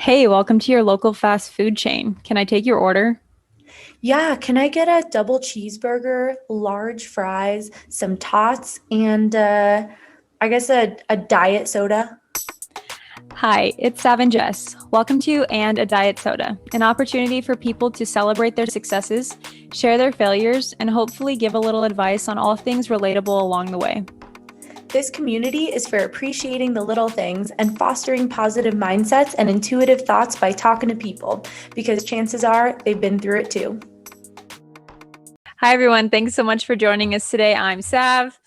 Hey, welcome to your local fast food chain. Can I take your order? Yeah, can I get a double cheeseburger, large fries, some tots, and I guess a diet soda? Hi, it's Sav and Jess. Welcome to And a Diet Soda, an opportunity for people to celebrate their successes, share their failures, and hopefully give a little advice on all things relatable along the way. This community is for appreciating the little things and fostering positive mindsets and intuitive thoughts by talking to people, because chances are they've been through it too. Hi, everyone. Thanks so much for joining us today. I'm Sav.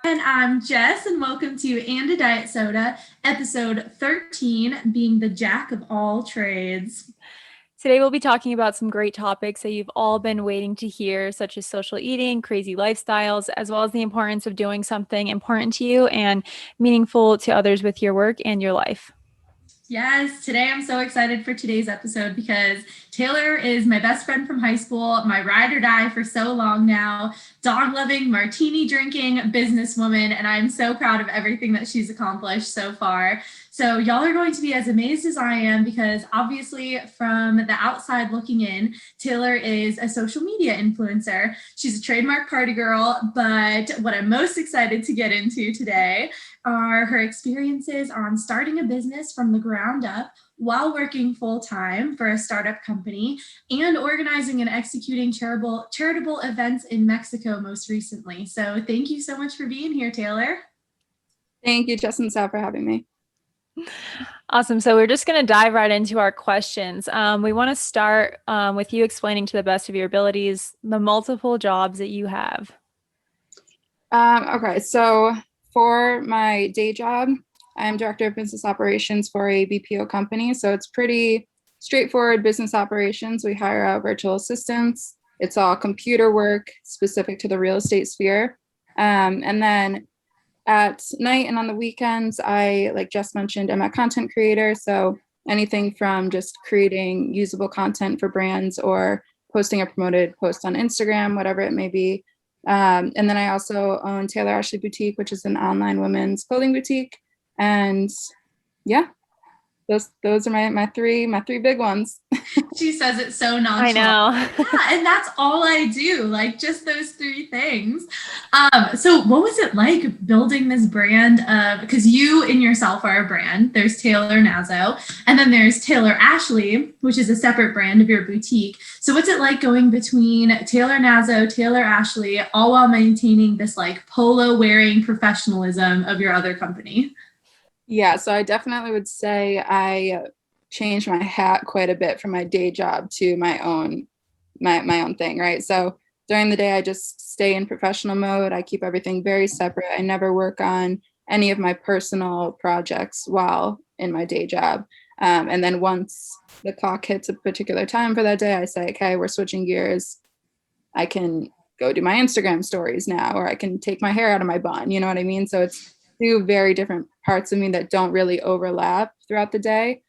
And I'm Jess, and welcome to And a Diet Soda, episode 13, being the jack of all trades. Today, we'll be talking about some great topics that you've all been waiting to hear, such as social eating, crazy lifestyles, as well as the importance of doing something important to you and meaningful to others with your work and your life. Yes, today I'm so excited for today's episode because Taylor is my best friend from high school, my ride or die for so long now, dog loving, martini drinking businesswoman, and I'm so proud of everything that she's accomplished so far. So, y'all are going to be as amazed as I am because obviously, from the outside looking in, Taylor is a social media influencer. She's a trademark party girl, but what I'm most excited to get into today are her experiences on starting a business from the ground up while working full-time for a startup company and organizing and executing charitable events in Mexico most recently. So thank you so much for being here, Taylor. Thank you, Jess and Sal, for having me. Awesome. So we're just going to dive right into our questions. We want to start with you explaining to the best of your abilities the multiple jobs that you have. Okay, so for my day job, I'm director of business operations for a BPO company. So it's pretty straightforward business operations. We hire out virtual assistants. It's all computer work specific to the real estate sphere. And then at night and on the weekends, I, like Jess mentioned, I'm a content creator. So anything from just creating usable content for brands or posting a promoted post on Instagram, whatever it may be. And then I also own Taylor Ashley Boutique, which is an online women's clothing boutique. And yeah, those are my three big ones. She says it so I nonchalant. know. Yeah, and that's all I do, like just those three things. So what was it like building this brand of, because you in yourself are a brand, there's Taylor Gnazzo, and then there's Taylor Ashley, which is a separate brand of your boutique. So what's it like going between Taylor Gnazzo, Taylor Ashley, all while maintaining this like polo wearing professionalism of your other company? Yeah, so I definitely would say I changed my hat quite a bit from my day job to my own thing, right? So during the day I just stay in professional mode. I keep everything very separate. I never work on any of my personal projects while in my day job. And then once the clock hits a particular time for that day, I say, okay, we're switching gears. I can go do my Instagram stories now, or I can take my hair out of my bun. You know what I mean? So it's two very different parts of me that don't really overlap throughout the day.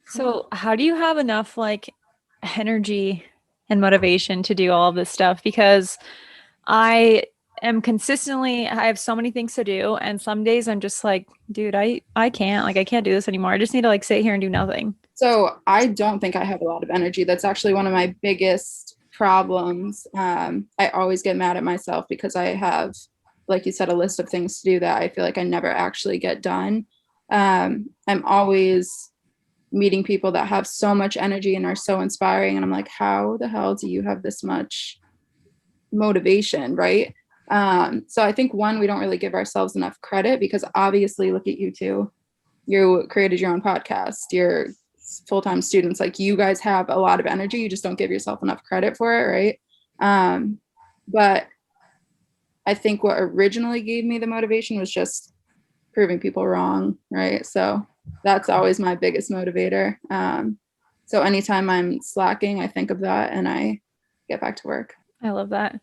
So how do you have enough like energy and motivation to do all of this stuff? Because I I have so many things to do. And some days I'm just like, dude, I can't, like, I can't do this anymore. I just need to like sit here and do nothing. So I don't think I have a lot of energy. That's actually one of my biggest problems. I always get mad at myself because I have, like you said, a list of things to do that I feel like I never actually get done. I'm always meeting people that have so much energy and are so inspiring. And I'm like, how the hell do you have this much motivation, right? So I think one, we don't really give ourselves enough credit because obviously, look at you two. You created your own podcast. You're full-time students. Like you guys have a lot of energy. You just don't give yourself enough credit for it, right? But I think what originally gave me the motivation was just proving people wrong, right? So that's always my biggest motivator. So anytime I'm slacking, I think of that and I get back to work. I love that.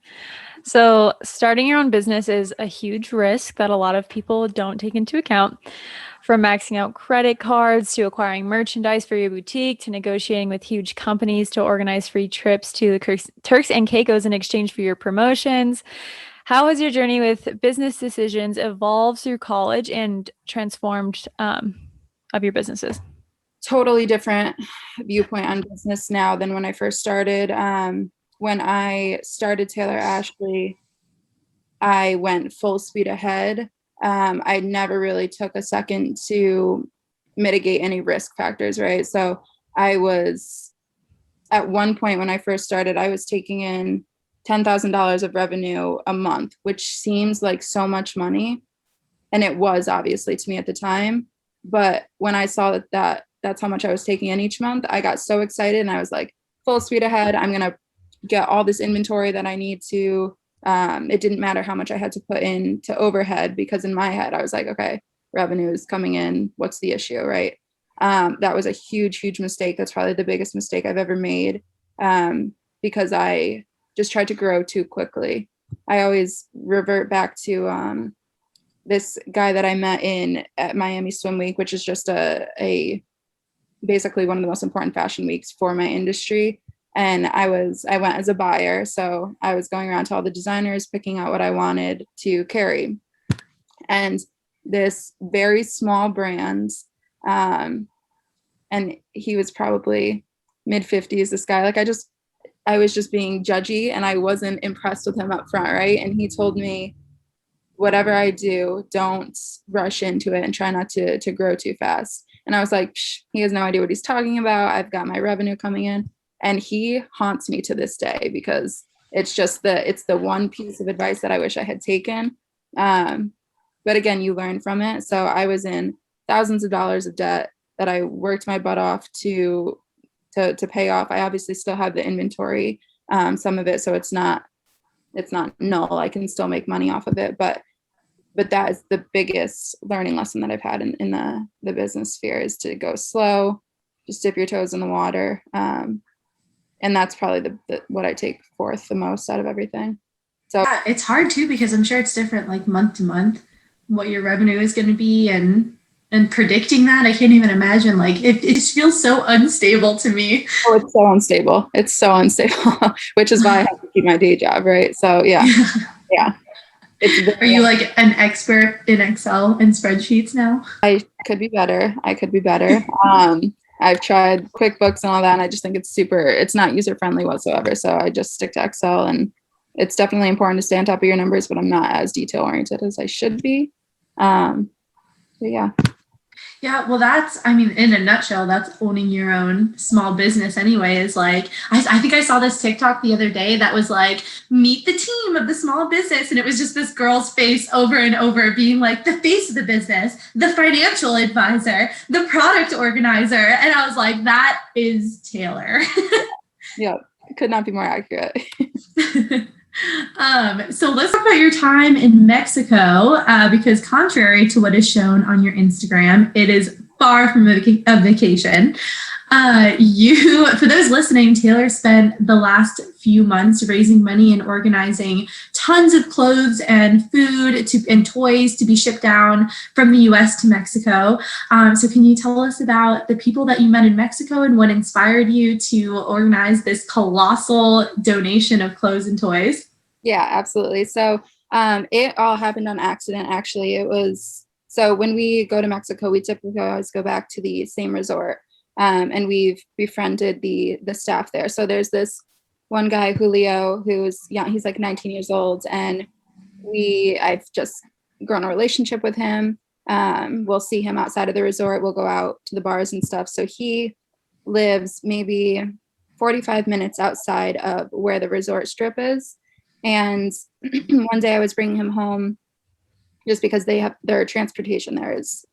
So, starting your own business is a huge risk that a lot of people don't take into account. From maxing out credit cards to acquiring merchandise for your boutique to negotiating with huge companies to organize free trips to the Turks and Caicos in exchange for your promotions. How has your journey with business decisions evolved through college and transformed of your businesses? totally different viewpoint on business now than when I first started. When I started Taylor Ashley, I went full speed ahead. I never really took a second to mitigate any risk factors, right? So I was, at one point when I first started, I was taking in $10,000 of revenue a month, which seems like so much money. And it was obviously to me at the time. But when I saw that that's how much I was taking in each month, I got so excited and I was like, full speed ahead. I'm going to get all this inventory that I need to. It didn't matter how much I had to put in to overhead, because in my head, I was like, okay, revenue is coming in. What's the issue, right? That was a huge, huge mistake. That's probably the biggest mistake I've ever made, because I just tried to grow too quickly. I always revert back to this guy that I met at Miami Swim Week, which is just a basically one of the most important fashion weeks for my industry. And I went as a buyer. So I was going around to all the designers, picking out what I wanted to carry. And this very small brand, and he was probably mid 50s, this guy, like I was just being judgy and I wasn't impressed with him up front, right? And he told me, whatever I do, don't rush into it and try not to grow too fast. And I was like, he has no idea what he's talking about. I've got my revenue coming in. And he haunts me to this day, because it's the one piece of advice that I wish I had taken. But again, you learn from it. So I was in thousands of dollars of debt that I worked my butt off to pay off. I obviously still have the inventory, some of it, so it's not null. I can still make money off of it, but that is the biggest learning lesson that I've had in the business sphere, is to go slow, just dip your toes in the water. And that's probably what I take forth the most out of everything. So yeah, it's hard too, because I'm sure it's different like month to month what your revenue is going to be, and predicting that, I can't even imagine. Like it just feels so unstable to me. oh, it's so unstable which is why I have to keep my day job, right? So yeah. Are you like an expert in Excel and spreadsheets now? I could be better. I've tried QuickBooks and all that, and I just think it's not user friendly whatsoever. So I just stick to Excel, and it's definitely important to stay on top of your numbers, but I'm not as detail oriented as I should be. But yeah. Yeah, well, I mean, in a nutshell, that's owning your own small business anyway. Is like, I think I saw this TikTok the other day that was like, meet the team of the small business. And it was just this girl's face over and over being like, the face of the business, the financial advisor, the product organizer. And I was like, that is Taylor. Yeah, could not be more accurate. So let's talk about your time in Mexico, because contrary to what is shown on your Instagram, it is far from a vacation. For those listening, Taylor spent the last few months raising money and organizing tons of clothes and food and toys to be shipped down from the US to Mexico. So can you tell us about the people that you met in Mexico and what inspired you to organize this colossal donation of clothes and toys? Yeah, absolutely. So it all happened on accident, actually. So when we go to Mexico, we typically always go back to the same resort. And we've befriended the staff there. So there's this one guy, Julio, who's young. He's like 19 years old, and I've just grown a relationship with him. We'll see him outside of the resort. We'll go out to the bars and stuff. So he lives maybe 45 minutes outside of where the resort strip is. And one day I was bringing him home, just because their transportation there is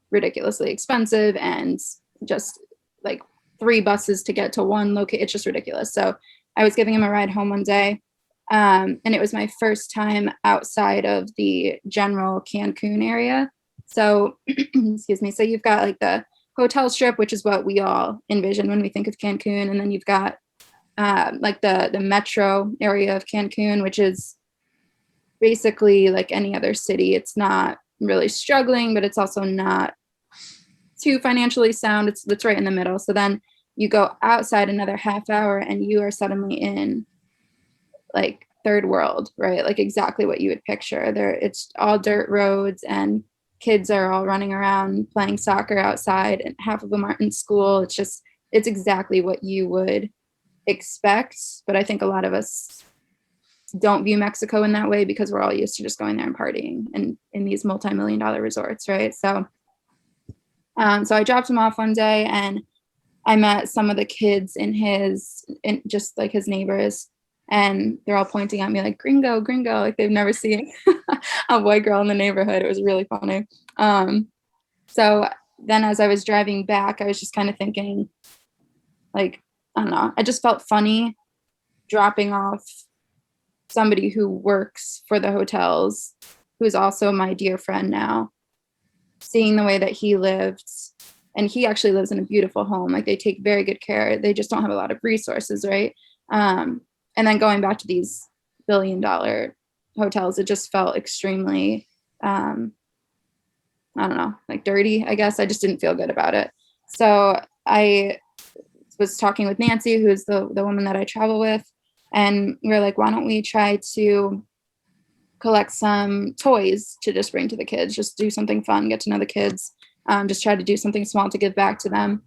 ridiculously expensive, and just like 3 buses to get to one location. It's just ridiculous. So I was giving him a ride home one day. And it was my first time outside of the general Cancun area. So, excuse me. So you've got like the hotel strip, which is what we all envision when we think of Cancun. And then you've got like the metro area of Cancun, which is basically like any other city. It's not really struggling, but it's also not too financially sound. It's right in the middle. So then you go outside another half hour and you are suddenly in like third world, right? Like exactly what you would picture there. It's all dirt roads, and kids are all running around playing soccer outside and half of them aren't in school. It's exactly what you would expect. But I think a lot of us don't view Mexico in that way because we're all used to just going there and partying and in these multi-million-dollar resorts, right? So I dropped him off one day and I met some of the kids in just like his neighbors, and they're all pointing at me like gringo, gringo, like they've never seen a white girl in the neighborhood. It was really funny. So then as I was driving back, I was just kind of thinking, like, I don't know, I just felt funny dropping off somebody who works for the hotels, who's also my dear friend now, seeing the way that he lived. And he actually lives in a beautiful home. Like, they take very good care. They just don't have a lot of resources, right? And then going back to these billion-dollar hotels, it just felt extremely, I don't know, like dirty, I guess. I just didn't feel good about it. So I was talking with Nancy, who's the woman that I travel with, and we were like, why don't we try to collect some toys to just bring to the kids, just do something fun, get to know the kids, just try to do something small to give back to them.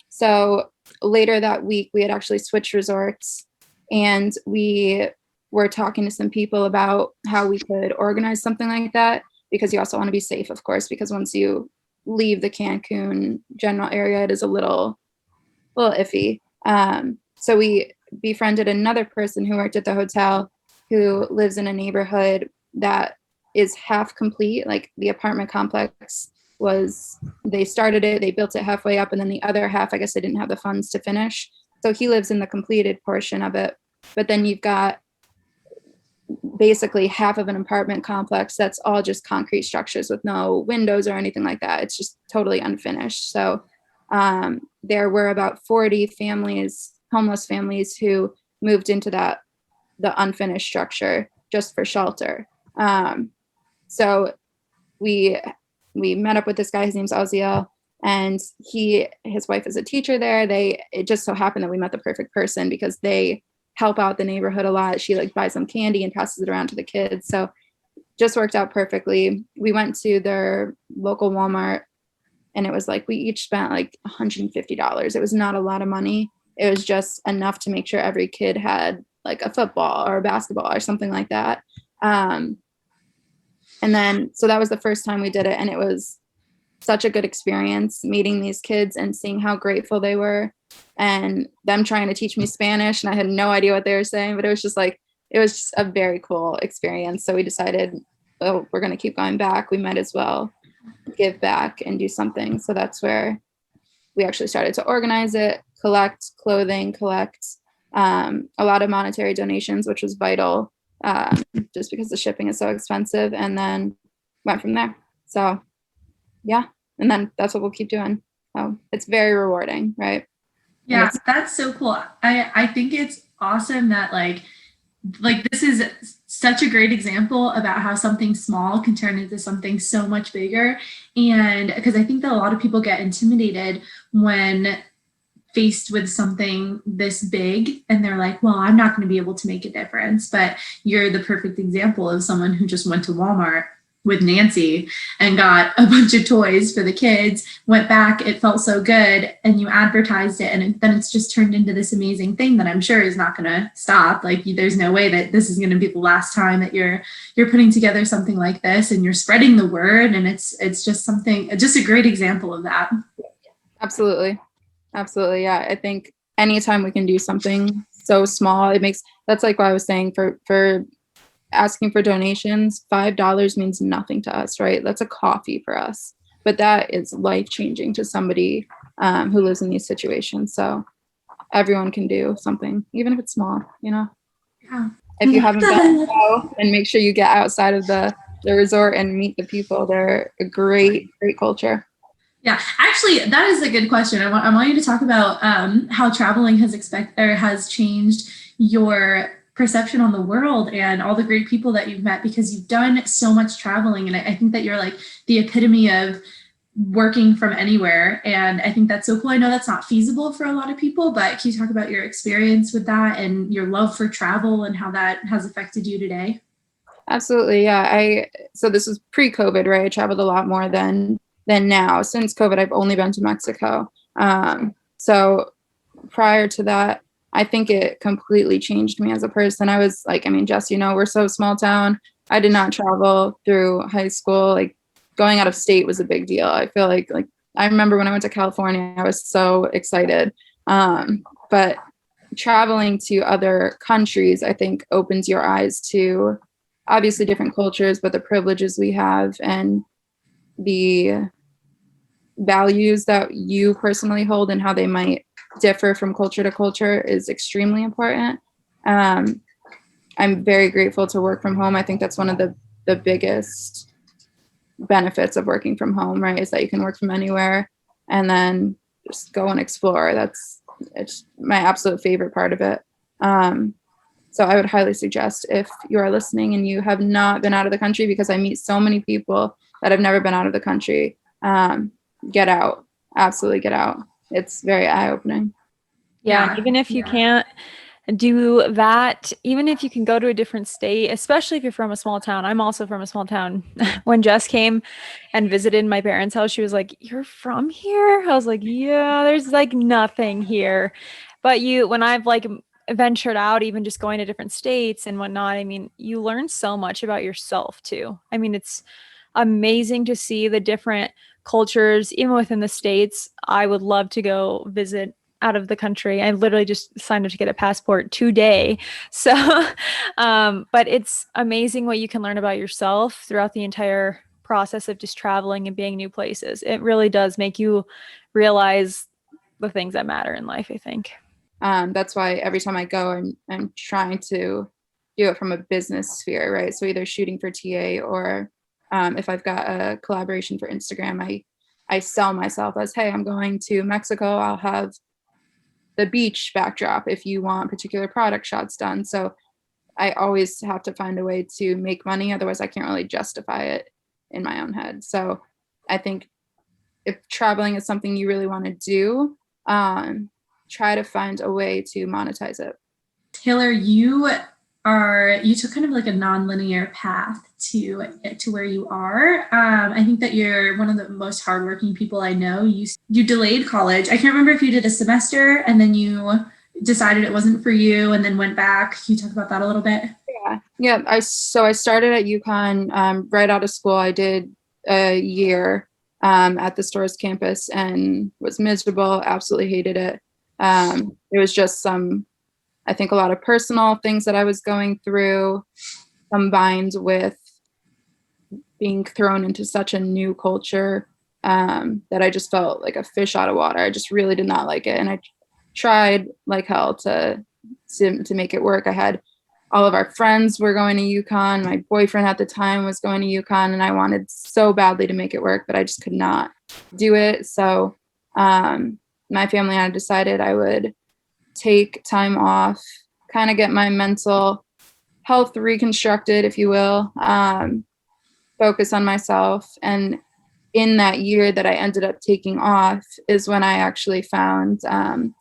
So later that week, we had actually switched resorts, and we were talking to some people about how we could organize something like that, because you also want to be safe, of course, because once you leave the Cancun general area, it is a little iffy. So we befriended another person who worked at the hotel, who lives in a neighborhood that is half complete. Like, the apartment complex they started it, they built it halfway up, and then the other half, I guess they didn't have the funds to finish. So he lives in the completed portion of it. But then you've got basically half of an apartment complex that's all just concrete structures with no windows or anything like that. It's just totally unfinished. So there were about 40 families, homeless families, who moved into the unfinished structure just for shelter. So we met up with this guy. His name's Oziel, and his wife is a teacher there. It just so happened that we met the perfect person, because they help out the neighborhood a lot. She like buys some candy and passes it around to the kids. So just worked out perfectly. We went to their local Walmart, and it was like we each spent like $150. It was not a lot of money. It was just enough to make sure every kid had like a football or a basketball or something like that. And then, so that was the first time we did it. And it was such a good experience meeting these kids and seeing how grateful they were, and them trying to teach me Spanish. And I had no idea what they were saying, but it was just a very cool experience. So we decided, oh, we're going to keep going back. We might as well give back and do something. So that's where we actually started to organize it, collect clothing, collect a lot of monetary donations, which was vital, just because the shipping is so expensive, and then went from there. So yeah, and then that's what we'll keep doing. So it's very rewarding, right? Yeah, that's so cool. I think it's awesome that like this is such a great example about how something small can turn into something so much bigger. And because I think that a lot of people get intimidated when faced with something this big, and they're like, well, I'm not going to be able to make a difference. But you're the perfect example of someone who just went to Walmart with Nancy and got a bunch of toys for the kids, went back, it felt so good, and you advertised it, and then it's just turned into this amazing thing that I'm sure is not going to stop. Like, there's no way that this is going to be the last time that you're putting together something like this, and you're spreading the word, and it's just a great example of that. Absolutely. Yeah, I think anytime we can do something so small, that's like what I was saying, for asking for donations, $5 means nothing to us, right? That's a coffee for us, but that is life-changing to somebody who lives in these situations. So everyone can do something, even if it's small, Yeah. If you haven't been, go and make sure you get outside of the resort and meet the people. They're a great culture. Yeah, actually, that is a good question. I want you to talk about how traveling has changed your perception on the world and all the great people that you've met, because you've done so much traveling. And I think that you're like the epitome of working from anywhere. And I think that's so cool. I know that's not feasible for a lot of people, but can you talk about your experience with that and your love for travel and how that has affected you today? Absolutely. Yeah. So this was pre-COVID, right? I traveled a lot more than now. Since COVID, I've only been to Mexico. So prior to that, I think it completely changed me as a person. I was like, I mean, Jess, we're so small town. I did not travel through high school. Like going out of state was a big deal. I feel like I remember when I went to California, I was so excited. But traveling to other countries, I think opens your eyes to obviously different cultures, but the privileges we have and the values that you personally hold and how they might differ from culture to culture is extremely important. I'm very grateful to work from home. I think that's one of the biggest benefits of working from home, right? Is that you can work from anywhere and then just go and explore. It's my absolute favorite part of it. So I would highly suggest if you are listening and you have not been out of the country, because I meet so many people that have never been out of the country, get out. Absolutely get out. It's very eye-opening. Yeah. And even if you can't do that, even if you can go to a different state, especially if you're from a small town. I'm also from a small town. When Jess came and visited my parents' house, she was like, "You're from here?" I was like, "Yeah, there's like nothing here." But when I've like ventured out, even just going to different states and whatnot, I mean, you learn so much about yourself too. I mean, it's amazing to see the different cultures, even within the states. I would love to go visit out of the country. I literally just signed up to get a passport today. So, but it's amazing what you can learn about yourself throughout the entire process of just traveling and being new places. It really does make you realize the things that matter in life, I think. That's why every time I go, I'm trying to do it from a business sphere, right? So either shooting for TA or if I've got a collaboration for Instagram, I sell myself as, hey, I'm going to Mexico. I'll have the beach backdrop if you want particular product shots done. So I always have to find a way to make money. Otherwise, I can't really justify it in my own head. So I think if traveling is something you really want to do, try to find a way to monetize it. Taylor, you took kind of like a non-linear path to get to where you are. I think that you're one of the most hardworking people I know. You delayed college. I can't remember if you did a semester and then you decided it wasn't for you and then went back. Can you talk about that a little bit? Yeah. I started at UConn right out of school. I did a year at the Stores campus and was miserable. Absolutely hated it. It was just I think a lot of personal things that I was going through combined with being thrown into such a new culture that I just felt like a fish out of water. I just really did not like it. And I tried like hell to make it work. I had all of our friends were going to UConn. My boyfriend at the time was going to UConn, and I wanted so badly to make it work, but I just could not do it. So my family and I decided I would take time off, kind of get my mental health reconstructed, if you will, focus on myself. And in that year that I ended up taking off is when I actually found an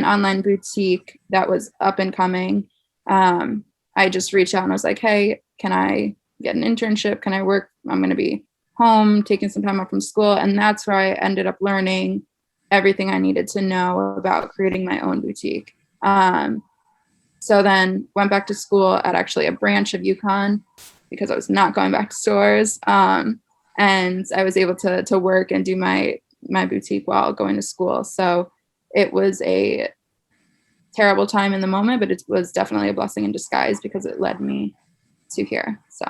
online boutique that was up and coming. I just reached out and I was like, hey, can I get an internship? Can I work? I'm going to be home, taking some time off from school. And that's where I ended up learning everything I needed to know about creating my own boutique. So then went back to school at actually a branch of UConn because I was not going back to stores. And I was able to work and do my boutique while going to school. So it was a terrible time in the moment, but it was definitely a blessing in disguise because it led me to here. So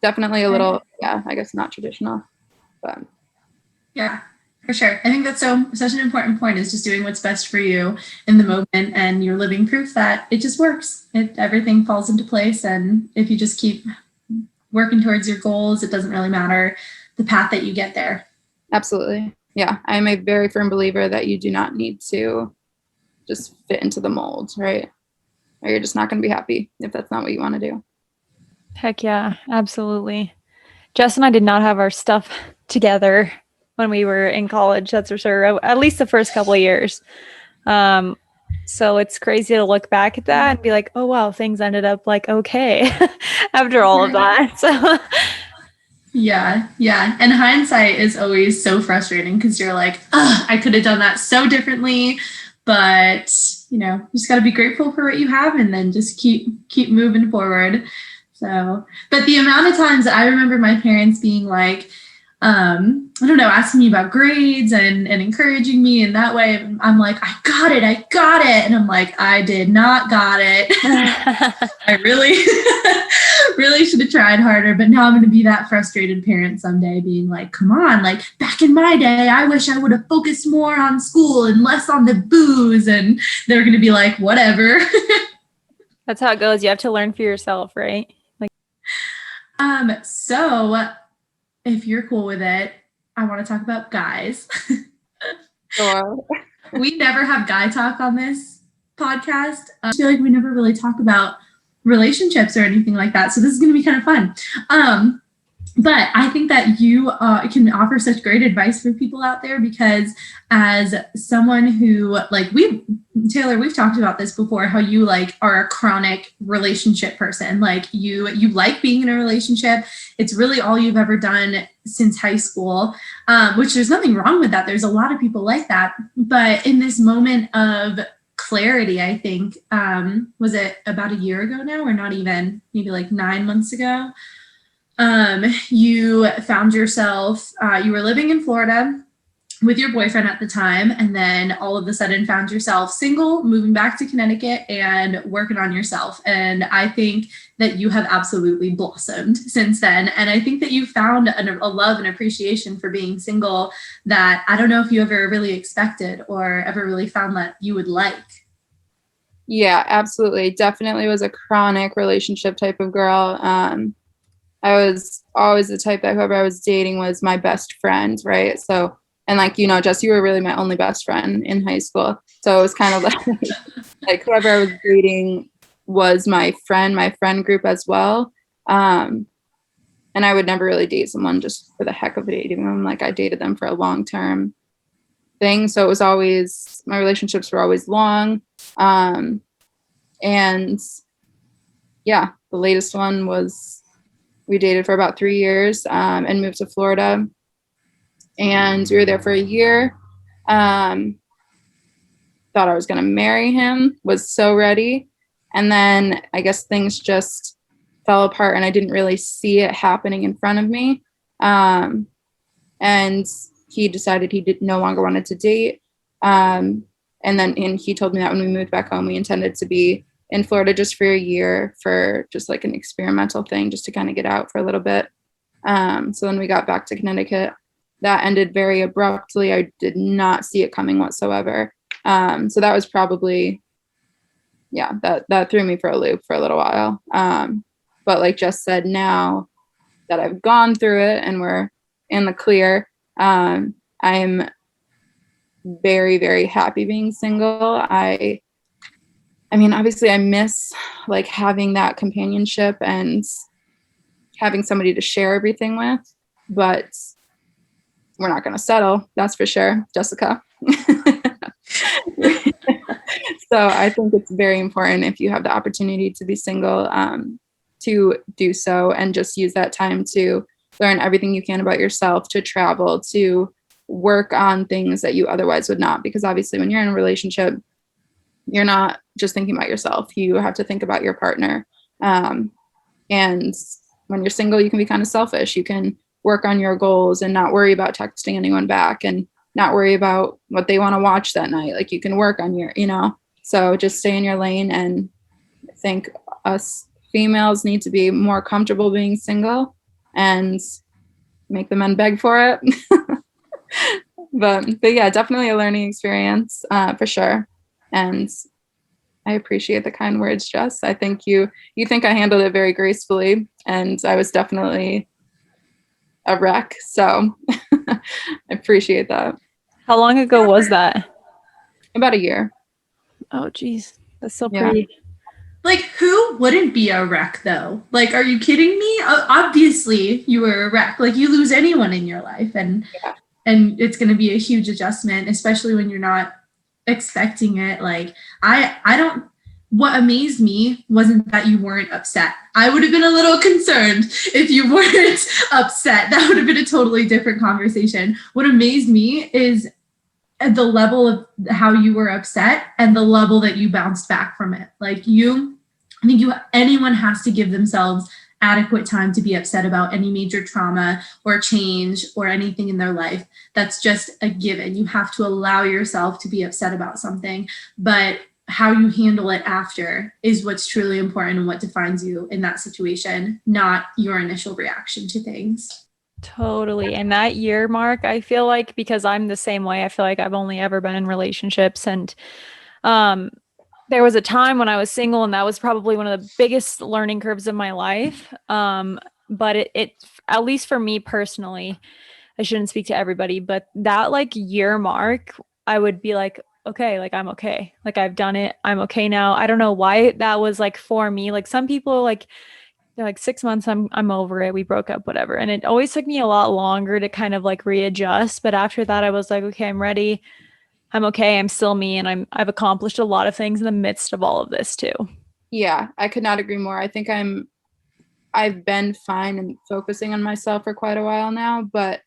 definitely a little, I guess not traditional, but. Yeah, for sure. I think that's such an important point, is just doing what's best for you in the moment, and you're living proof that it just works. Everything falls into place. And if you just keep working towards your goals, it doesn't really matter the path that you get there. Absolutely. Yeah. I'm a very firm believer that you do not need to just fit into the mold, right? Or you're just not going to be happy if that's not what you want to do. Heck yeah, absolutely. Jess and I did not have our stuff together when we were in college, that's for sure. At least the first couple of years. So it's crazy to look back at that and be like, oh, wow, things ended up like, okay, after all of that. So Yeah. Yeah. And hindsight is always so frustrating because you're like, oh, I could have done that so differently. But, you just got to be grateful for what you have and then just keep moving forward. So, but the amount of times that I remember my parents being like, I don't know, asking me about grades and encouraging me in that way. I'm like, I got it. And I'm like, I did not got it. I really, really should have tried harder, but now I'm going to be that frustrated parent someday being like, come on, like back in my day, I wish I would have focused more on school and less on the booze. And they're going to be like, whatever. that's how it goes. You have to learn for yourself, right? Like, so if you're cool with it, I want to talk about guys. Sure. We never have guy talk on this podcast. I feel like we never really talk about relationships or anything like that. So this is going to be kind of fun. But I think that you can offer such great advice for people out there because as someone who Taylor, we've talked about this before, how you like are a chronic relationship person. Like you like being in a relationship. It's really all you've ever done since high school, which there's nothing wrong with that. There's a lot of people like that. But in this moment of clarity, I think, was it about a year ago now or not even, maybe like 9 months ago? You found yourself, you were living in Florida with your boyfriend at the time, and then all of a sudden found yourself single, moving back to Connecticut and working on yourself. And I think that you have absolutely blossomed since then. And I think that you found a love and appreciation for being single that I don't know if you ever really expected or ever really found that you would like. Yeah, absolutely. Definitely was a chronic relationship type of girl. I was always the type that whoever I was dating was my best friend, right? So, and like, Jess, you were really my only best friend in high school. So it was kind of like whoever I was dating was my friend group as well. And I would never really date someone just for the heck of dating them. Like I dated them for a long-term thing. So it was always, my relationships were always long. And yeah, the latest one was, we dated for about 3 years and moved to Florida. And we were there for a year. Thought I was going to marry him, was so ready. And then I guess things just fell apart and I didn't really see it happening in front of me. And he decided he no longer wanted to date. And he told me that when we moved back home, we intended to be in Florida just for a year for just like an experimental thing, just to kind of get out for a little bit. So when we got back to Connecticut, that ended very abruptly. I did not see it coming whatsoever. So that was probably, that threw me for a loop for a little while. But like Jess said, now that I've gone through it and we're in the clear, I'm very, very happy being single. I mean, obviously I miss like having that companionship and having somebody to share everything with, but we're not going to settle. That's for sure, Jessica. So I think it's very important if you have the opportunity to be single, to do so and just use that time to learn everything you can about yourself, to travel, to work on things that you otherwise would not. Because obviously when you're in a relationship, you're not just thinking about yourself. You have to think about your partner. And when you're single, you can be kind of selfish. You can work on your goals and not worry about texting anyone back and not worry about what they want to watch that night. Like you can work on your, so just stay in your lane. And I think us females need to be more comfortable being single and make the men beg for it. But yeah, definitely a learning experience for sure. And I appreciate the kind words, Jess. I think you think I handled it very gracefully, and I was definitely a wreck. So I appreciate that. how long ago was that? About a year. Oh, geez. That's so Yeah. pretty. Like, who wouldn't be a wreck, though? Like, are you kidding me? Obviously, you were a wreck. Like, you lose anyone in your life, and it's going to be a huge adjustment, especially when you're not expecting it. Like I don't, what amazed me wasn't that you weren't upset. I would have been a little concerned if you weren't upset. That would have been a totally different conversation. What amazed me is at the level of how you were upset and the level that you bounced back from it. Like you, I think anyone has to give themselves adequate time to be upset about any major trauma or change or anything in their life. That's just a given. You have to allow yourself to be upset about something, but how you handle it after is what's truly important and what defines you in that situation, not your initial reaction to things. Totally. And that year mark, I feel like, because I'm the same way, I feel like I've only ever been in relationships. And um, there was a time when I was single, and that was probably one of the biggest learning curves of my life. But it, at least for me personally, I shouldn't speak to everybody, but that like year mark, I would be like, okay, like I'm okay. Like I've done it. I'm okay now. I don't know why that was like for me. Like some people like they're like 6 months, I'm over it. We broke up, whatever. And it always took me a lot longer to kind of like readjust. But after that, I was like, okay, I'm ready. I'm okay. I'm still me. And I've accomplished a lot of things in the midst of all of this too. Yeah, I could not agree more. I think I've been fine and focusing on myself for quite a while now, but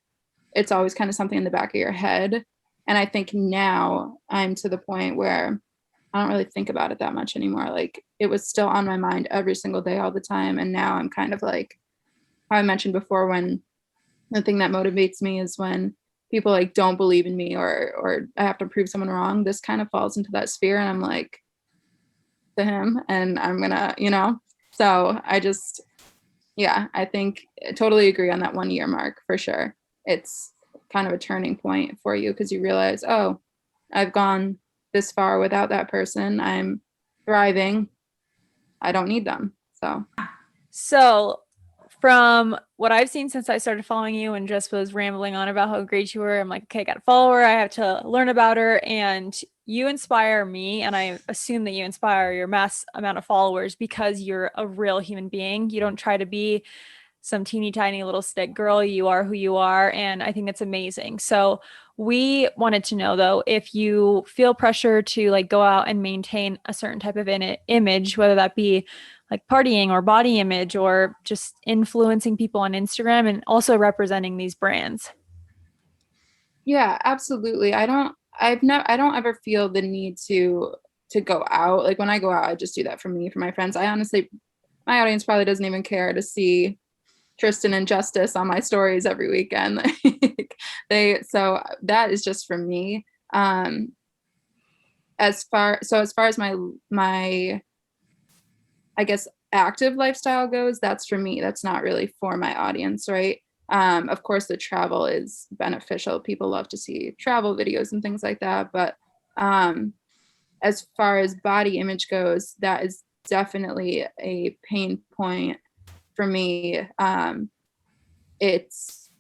it's always kind of something in the back of your head. And I think now I'm to the point where I don't really think about it that much anymore. Like it was still on my mind every single day, all the time. And now I'm kind of like how I mentioned before, when the thing that motivates me is when people like don't believe in me or I have to prove someone wrong. This kind of falls into that sphere. And I'm like, to him, and I'm gonna, so I just, yeah, I think I totally agree on that 1 year mark for sure. It's kind of a turning point for you because you realize, oh, I've gone this far without that person. I'm thriving. I don't need them. So from what I've seen since I started following you and just was rambling on about how great you were, I'm like, okay, I got to follow her. I have to learn about her. And you inspire me. And I assume that you inspire your mass amount of followers because you're a real human being. You don't try to be some teeny tiny little stick girl. You are who you are. And I think that's amazing. So we wanted to know though, if you feel pressure to like go out and maintain a certain type of image, whether that be like partying or body image or just influencing people on Instagram and also representing these brands. Yeah, absolutely. I don't ever feel the need to go out. Like when I go out, I just do that for me, for my friends. I honestly, my audience probably doesn't even care to see Tristan and Justice on my stories every weekend. So that is just for me. As far as my I guess active lifestyle goes, that's for me. That's not really for my audience, right? Of course, the travel is beneficial. People love to see travel videos and things like that. But as far as body image goes, that is definitely a pain point for me. It's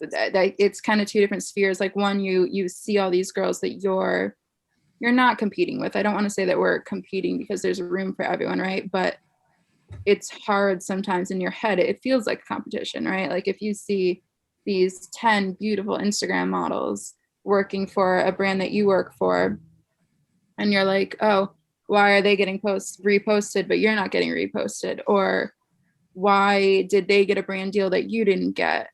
it's kind of two different spheres. Like one, you see all these girls that you're not competing with. I don't want to say that we're competing because there's room for everyone, right? But it's hard sometimes in your head. It feels like a competition, right? Like if you see these 10 beautiful Instagram models working for a brand that you work for, and you're like, oh, why are they getting reposted, but you're not getting reposted? Or why did they get a brand deal that you didn't get?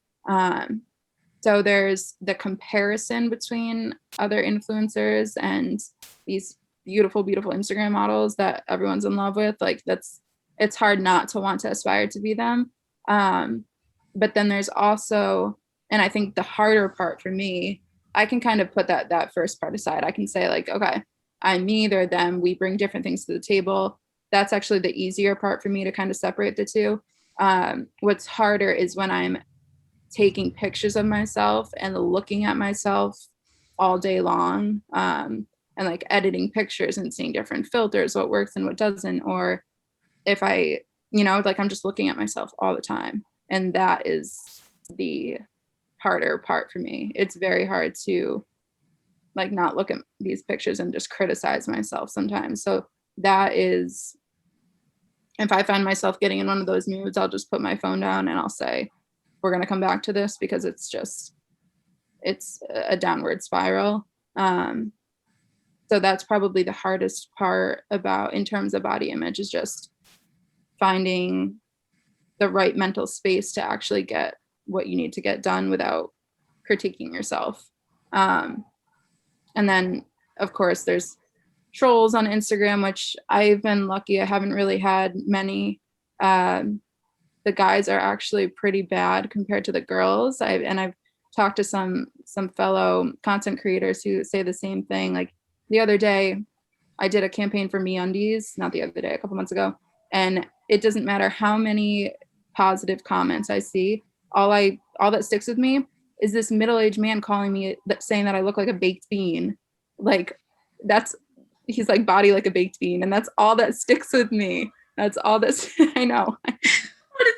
So there's the comparison between other influencers and these beautiful, beautiful Instagram models that everyone's in love with. Like it's hard not to want to aspire to be them. But then there's also, and I think the harder part for me, I can kind of put that first part aside. I can say like, okay, I'm me, they're them. We bring different things to the table. That's actually the easier part for me to kind of separate the two. What's harder is when I'm taking pictures of myself and looking at myself all day long, and like editing pictures and seeing different filters, what works and what doesn't. Or if I, like I'm just looking at myself all the time. And that is the harder part for me. It's very hard to like not look at these pictures and just criticize myself sometimes. So that is, if I find myself getting in one of those moods, I'll just put my phone down and I'll say, we're going to come back to this because it's a downward spiral. So that's probably the hardest part about in terms of body image, is just finding the right mental space to actually get what you need to get done without critiquing yourself. And then of course there's trolls on Instagram, which I've been lucky. I haven't really had many. The guys are actually pretty bad compared to the girls. I've talked to some fellow content creators who say the same thing. Like the other day, I did a campaign for MeUndies, not the other day, a couple months ago, and it doesn't matter how many positive comments I see. All that sticks with me is this middle-aged man calling me, saying that I look like a baked bean. Like he's like, body like a baked bean, and that's all that sticks with me. That's all that's I know. What does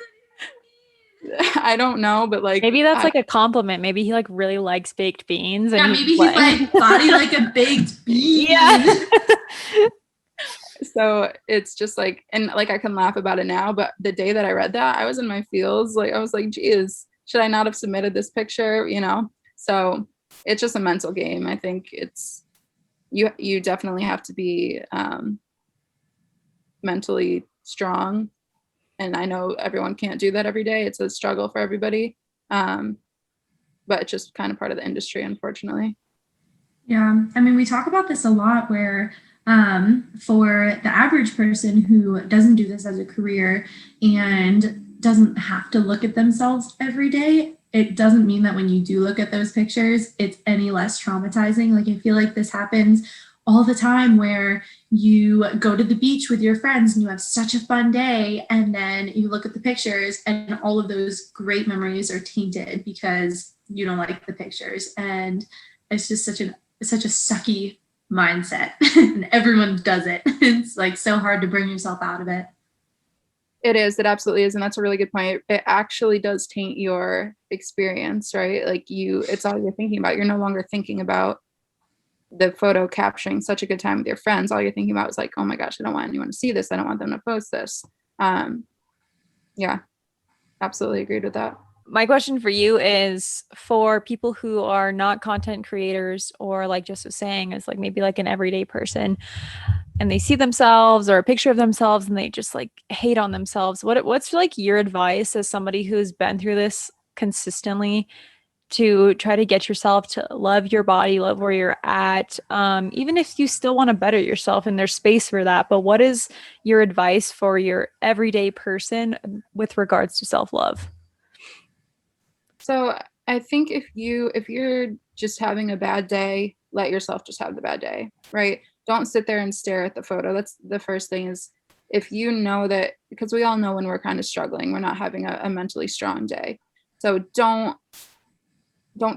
I don't know, but like Maybe that's like a compliment. Maybe he like really likes baked beans, and Yeah, maybe he's like body like a baked bean. Yeah. So it's just like, and like I can laugh about it now, but the day that I read that, I was in my feels. Like I was like, geez, should I not have submitted this picture? So it's just a mental game. I think it's you definitely have to be mentally strong, and I know everyone can't do that every day. It's a struggle for everybody, but it's just kind of part of the industry, unfortunately. Yeah, I mean, we talk about this a lot where for the average person who doesn't do this as a career and doesn't have to look at themselves every day, it doesn't mean that when you do look at those pictures, it's any less traumatizing. Like I feel like this happens all the time where you go to the beach with your friends and you have such a fun day, and then you look at the pictures and all of those great memories are tainted because you don't like the pictures. And it's just such a sucky mindset and everyone does it. It's like so hard to bring yourself out of it. It absolutely is, and that's a really good point. It actually does taint your experience, right? Like it's all you're thinking about. You're no longer thinking about the photo capturing such a good time with your friends. All you're thinking about is like, oh my gosh, I don't want anyone to see this. I don't want them to post this. Yeah, absolutely agreed with that. My question for you is, for people who are not content creators, or like just was saying, is like maybe like an everyday person, and they see themselves or a picture of themselves and they just like hate on themselves. What's like your advice as somebody who's been through this consistently to try to get yourself to love your body, love where you're at, even if you still want to better yourself and there's space for that? But what is your advice for your everyday person with regards to self-love? So I think if you're just having a bad day, let yourself just have the bad day, right? Don't sit there and stare at the photo. That's the first thing. Is if you know that, because we all know when we're kind of struggling, we're not having a mentally strong day. So don't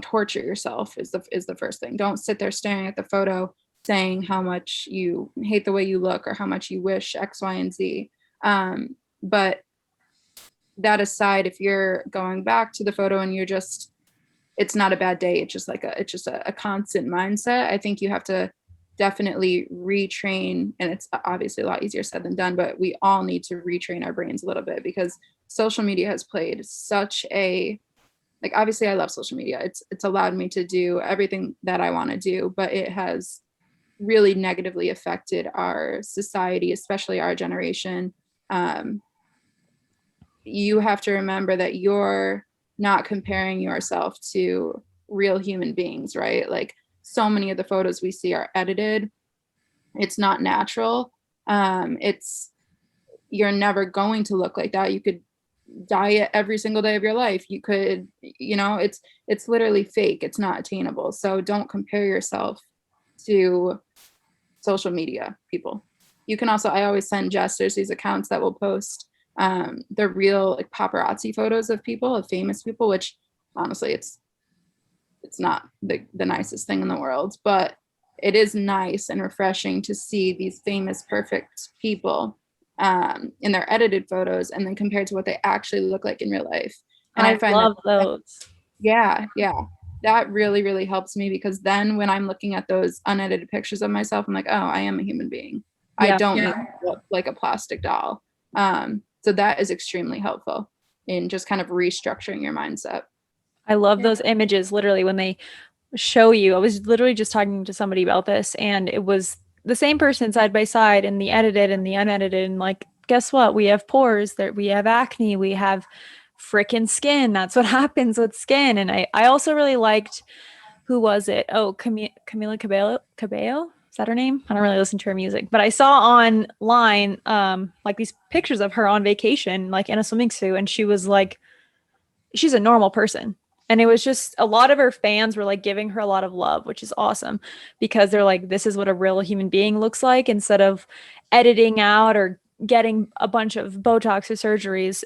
torture yourself is the first thing. Don't sit there staring at the photo saying how much you hate the way you look or how much you wish X, Y, and Z. But that aside, if you're going back to the photo and it's not a bad day, it's just a constant mindset, I think you have to definitely retrain. And it's obviously a lot easier said than done, but we all need to retrain our brains a little bit, because social media has played such a, like, obviously I love social media. It's allowed me to do everything that I want to do, but it has really negatively affected our society, especially our generation. You have to remember that you're not comparing yourself to real human beings, right? Like, so many of the photos we see are edited. It's not natural. You're never going to look like that. You could diet every single day of your life. You could, it's literally fake. It's not attainable. So don't compare yourself to social media people. You can also, I always send Jess, there's these accounts that will post the real like paparazzi photos of people, of famous people, which honestly it's not the nicest thing in the world, but it is nice and refreshing to see these famous perfect people in their edited photos and then compared to what they actually look like in real life. And I find love those. Yeah, that really, really helps me, because then when I'm looking at those unedited pictures of myself, I'm like, oh, I am a human being. I don't need to look like a plastic doll. So that is extremely helpful in just kind of restructuring your mindset. I love those images, literally, when they show you. I was literally just talking to somebody about this, and it was the same person side by side, and the edited and the unedited. And like, guess what? We have pores, that we have acne, we have freaking skin. That's what happens with skin. And I also really liked, who was it? Oh, Camila Cabello. Is that her name? I don't really listen to her music, but I saw online like these pictures of her on vacation, like in a swimming suit, and she was like, she's a normal person. And it was just, a lot of her fans were like giving her a lot of love, which is awesome, because they're like, this is what a real human being looks like, instead of editing out or getting a bunch of Botox or surgeries.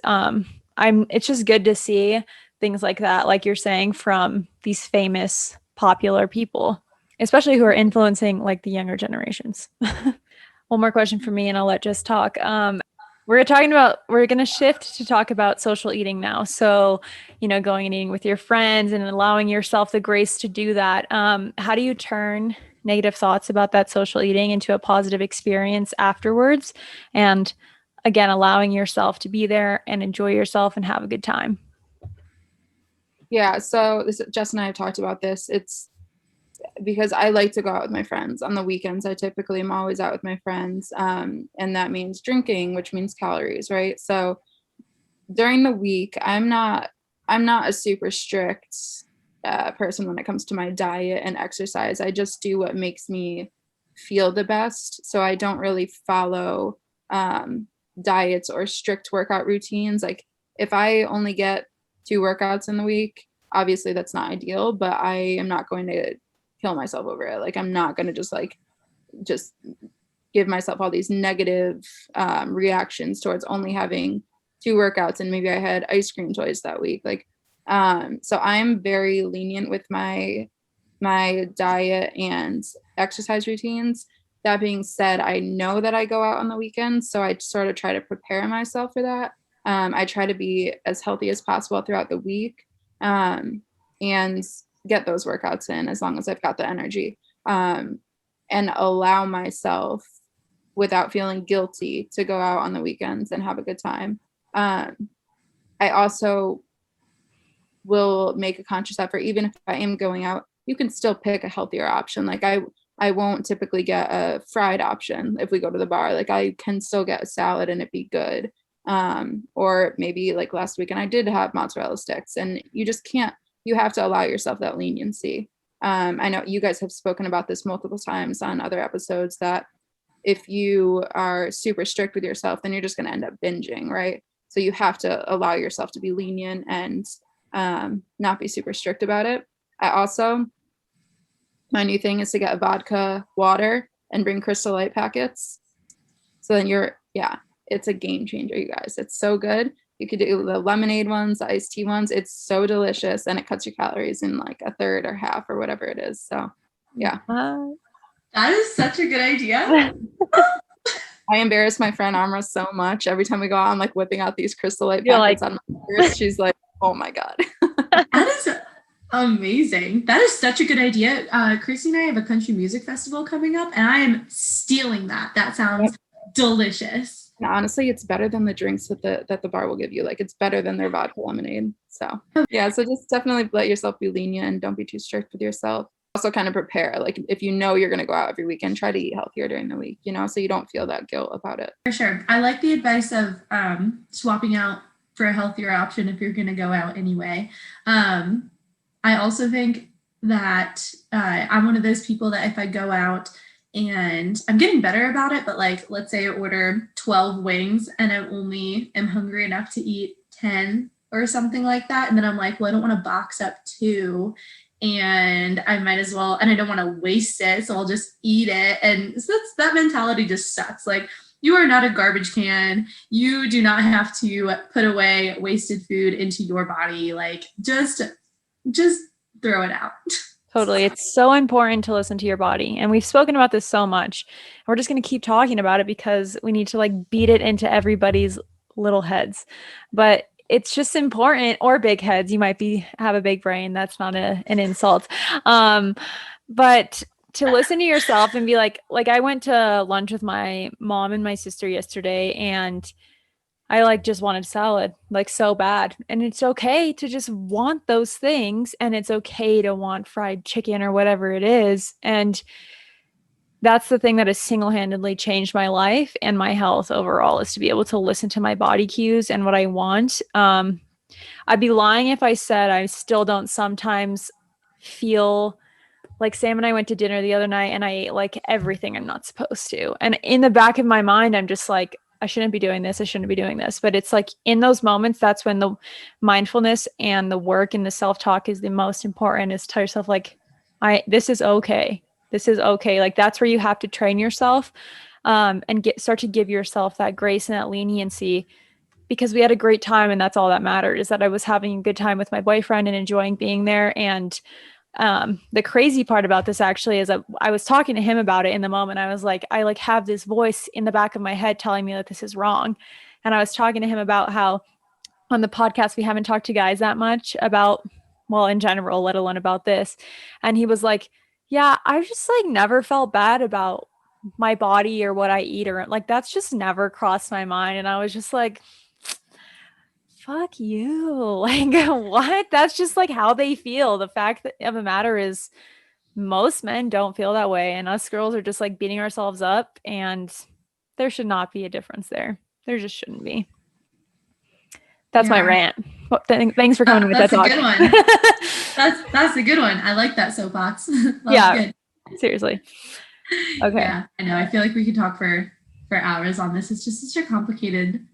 It's just good to see things like that, like you're saying, from these famous, popular people, especially who are influencing like the younger generations. One more question for me, and I'll let Jess talk. We're going to shift to talk about social eating now. So, going and eating with your friends and allowing yourself the grace to do that. How do you turn negative thoughts about that social eating into a positive experience afterwards? And again, allowing yourself to be there and enjoy yourself and have a good time. Yeah. So Jess and I have talked about this. It's because I like to go out with my friends on the weekends. I typically am always out with my friends. And that means drinking, which means calories, right? So during the week, I'm not a super strict person when it comes to my diet and exercise. I just do what makes me feel the best. So I don't really follow diets or strict workout routines. Like if I only get 2 workouts in the week, obviously that's not ideal, but I am not going to kill myself over it. Like I'm not going to just give myself all these negative reactions towards only having 2 workouts, and maybe I had ice cream twice that week. Like so I'm very lenient with my diet and exercise routines. That being said, I know that I go out on the weekends, so I sort of try to prepare myself for that. I try to be as healthy as possible throughout the week, and get those workouts in as long as I've got the energy, and allow myself, without feeling guilty, to go out on the weekends and have a good time. I also will make a conscious effort, even if I am going out, you can still pick a healthier option. Like I won't typically get a fried option if we go to the bar. Like I can still get a salad and it be good. Or maybe like last weekend I did have mozzarella sticks, and you have to allow yourself that leniency. I know you guys have spoken about this multiple times on other episodes, that if you are super strict with yourself, then you're just going to end up binging, right? So you have to allow yourself to be lenient and not be super strict about it. My new thing is to get a vodka water and bring Crystal Light packets. So then it's a game changer, you guys. It's so good. You could do the lemonade ones, the iced tea ones. It's so delicious, and it cuts your calories in like a third or half or whatever it is. So yeah. That is such a good idea. I embarrass my friend Amra so much. Every time we go out, I'm like whipping out these Crystal Light packets on my purse. She's like, oh my God. That is amazing. That is such a good idea. Christy and I have a country music festival coming up, and I am stealing that. That sounds delicious. And honestly, it's better than the drinks that the bar will give you. Like it's better than their vodka lemonade. So yeah, so just definitely let yourself be lenient and don't be too strict with yourself. Also kind of prepare. Like if you know you're going to go out every weekend, try to eat healthier during the week, so you don't feel that guilt about it. For sure. I like the advice of swapping out for a healthier option if you're going to go out anyway. I also think that I'm one of those people that if I go out, and I'm getting better about it, but like, let's say I order 12 wings and I only am hungry enough to eat 10 or something like that. And then I'm like, well, I don't want to box up 2, and I might as well, and I don't want to waste it, so I'll just eat it. And so that mentality just sucks. Like, you are not a garbage can. You do not have to put away wasted food into your body. Like, just throw it out. Totally. It's so important to listen to your body. And we've spoken about this so much. We're just going to keep talking about it because we need to like beat it into everybody's little heads. But it's just important, or big heads. You might have a big brain. That's not an insult. But to listen to yourself and be like I went to lunch with my mom and my sister yesterday, and I like just wanted salad, like so bad. And it's okay to just want those things, and it's okay to want fried chicken or whatever it is. And that's the thing that has single-handedly changed my life and my health overall, is to be able to listen to my body cues and what I want. I'd be lying if I said I still don't sometimes feel like Sam and I went to dinner the other night and I ate like everything I'm not supposed to. And in the back of my mind, I'm just like, I shouldn't be doing this. I shouldn't be doing this. But it's like in those moments, that's when the mindfulness and the work and the self-talk is the most important, is tell yourself like, this is okay. This is okay. Like that's where you have to train yourself, and start to give yourself that grace and that leniency, because we had a great time and that's all that mattered, is that I was having a good time with my boyfriend and enjoying being there. And the crazy part about this actually is that I was talking to him about it in the moment. I was like, I like have this voice in the back of my head telling me that this is wrong. And I was talking to him about how on the podcast, we haven't talked to guys that much about, well, in general, let alone about this. And he was like, yeah, I just like never felt bad about my body or what I eat, or like that's just never crossed my mind. And I was just like, fuck you. Like, what? That's just like how they feel. The fact of the matter is, most men don't feel that way. And us girls are just like beating ourselves up. And there should not be a difference there. There just shouldn't be. That's my Yeah. rant. Well, thanks for coming with that That's a talk. good one. That's a good one. I like that soapbox. That's Yeah, good. seriously. Okay. Yeah, I know. I feel like we could talk for hours on this. It's just such a complicated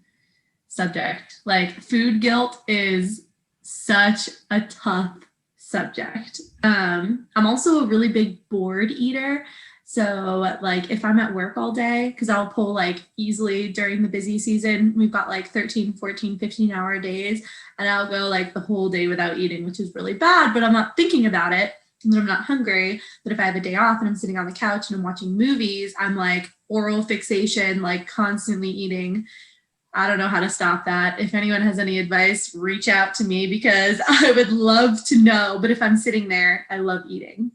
subject. Like food guilt is such a tough subject. I'm also a really big bored eater. So like if I'm at work all day, because I'll pull like easily during the busy season, we've got like 13, 14, 15-hour days, and I'll go like the whole day without eating, which is really bad, but I'm not thinking about it and I'm not hungry. But if I have a day off and I'm sitting on the couch and I'm watching movies, I'm like oral fixation, like constantly eating. I don't know how to stop that. If anyone has any advice, reach out to me because I would love to know. But if I'm sitting there, I love eating.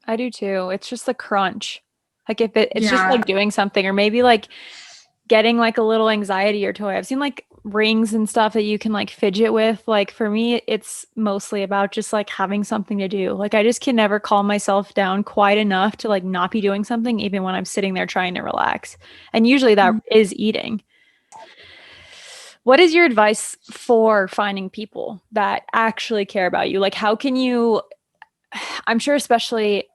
I do too. It's just the crunch. Like if it's just Yeah. like doing something, or maybe like getting like a little anxiety or toy. I've seen like rings and stuff that you can like fidget with. Like for me, it's mostly about just like having something to do. Like I just can never calm myself down quite enough to like not be doing something, even when I'm sitting there trying to relax. And usually that is eating. What is your advice for finding people that actually care about you? Like how can you, I'm sure especially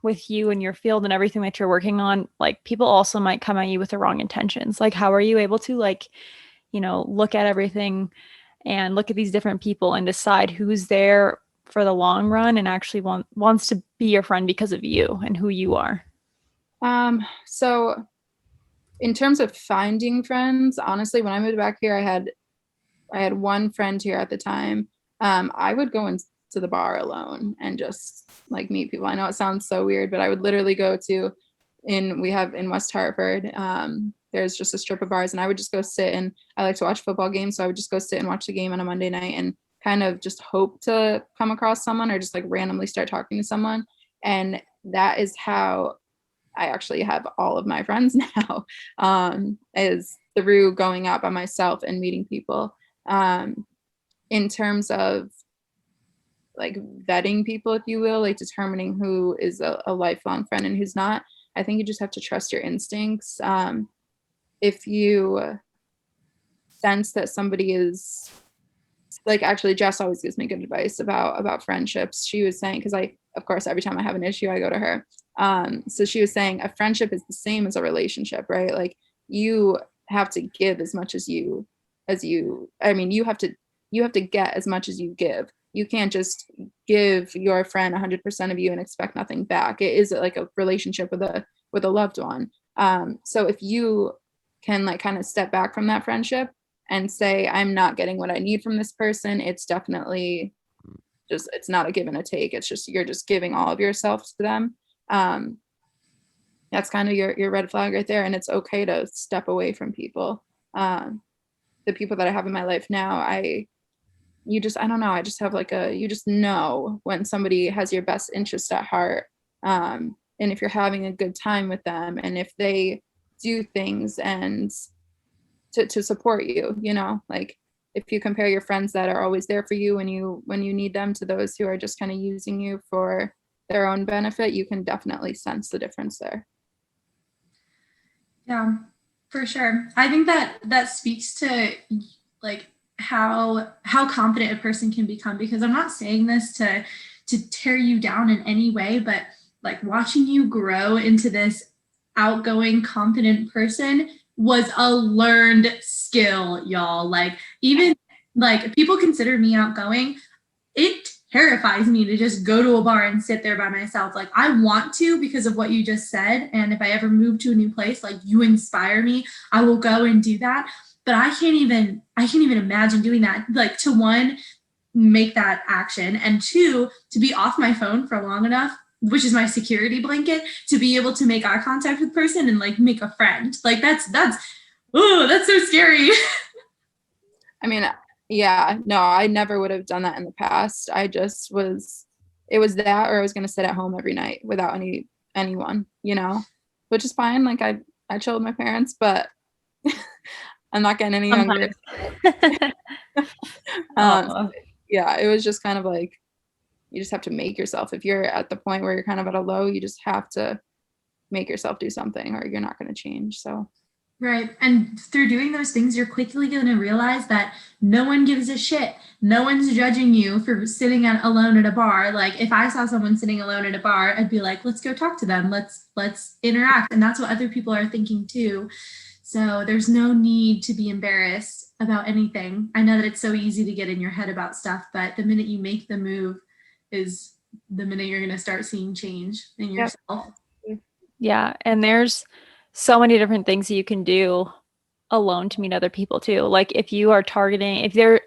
with you and your field and everything that you're working on, like people also might come at you with the wrong intentions. Like how are you able to like, look at everything and look at these different people and decide who's there for the long run and actually wants to be your friend because of you and who you are? So in terms of finding friends, honestly, when I moved back here, I had one friend here at the time. I would go into the bar alone and just like meet people. I know it sounds so weird, but I would literally go to we have in West Hartford, there's just a strip of bars, and I would just go sit, and I like to watch football games. So I would just go sit and watch the game on a Monday night and kind of just hope to come across someone or just like randomly start talking to someone. And that is how I actually have all of my friends now, is through going out by myself and meeting people. In terms of like vetting people, if you will, like determining who is a lifelong friend and who's not, I think you just have to trust your instincts. If you sense that somebody is like, actually Jess always gives me good advice about friendships. She was saying, because of course every time I have an issue I go to her. So she was saying a friendship is the same as a relationship, right? Like you have to give as much as you I mean, you have to get as much as you give. You can't just give your friend 100% of you and expect nothing back. It is like a relationship with a loved one. So if you can like kind of step back from that friendship and say, I'm not getting what I need from this person, it's definitely just, it's not a give and a take. It's just, you're just giving all of yourself to them. That's kind of your red flag right there. And it's okay to step away from people. The people that I have in my life now, I don't know. I just have like you just know when somebody has your best interest at heart. And if you're having a good time with them, and if they do things and to support you, you know, like if you compare your friends that are always there for you when you need them to those who are just kind of using you for their own benefit, you can definitely sense the difference there. Yeah, for sure. I think that speaks to like how confident a person can become, because I'm not saying this to tear you down in any way, but like watching you grow into this outgoing, confident person was a learned skill, y'all. Like even like people consider me outgoing. It terrifies me to just go to a bar and sit there by myself. Like I want to because of what you just said. And if I ever move to a new place, like you inspire me, I will go and do that. But I can't even imagine doing that. Like to one, make that action, and two, to be off my phone for long enough, which is my security blanket, to be able to make eye contact with person and like make a friend. Like that's oh, that's so scary. I mean, yeah, no, I never would have done that in the past. It was that, or I was going to sit at home every night without anyone, you know, which is fine. Like I chill with my parents, but I'm not getting any younger. Yeah, it was just kind of like, you just have to make yourself, if you're at the point where you're kind of at a low, you just have to make yourself do something or you're not going to change. So Right. And through doing those things, you're quickly going to realize that no one gives a shit. No one's judging you for sitting alone at a bar. Like if I saw someone sitting alone at a bar, I'd be like, let's go talk to them. Let's interact. And that's what other people are thinking too. So there's no need to be embarrassed about anything. I know that it's so easy to get in your head about stuff, but the minute you make the move is the minute you're going to start seeing change in yourself. Yeah. And there's so many different things that you can do alone to meet other people too. Like if you are targeting, if they're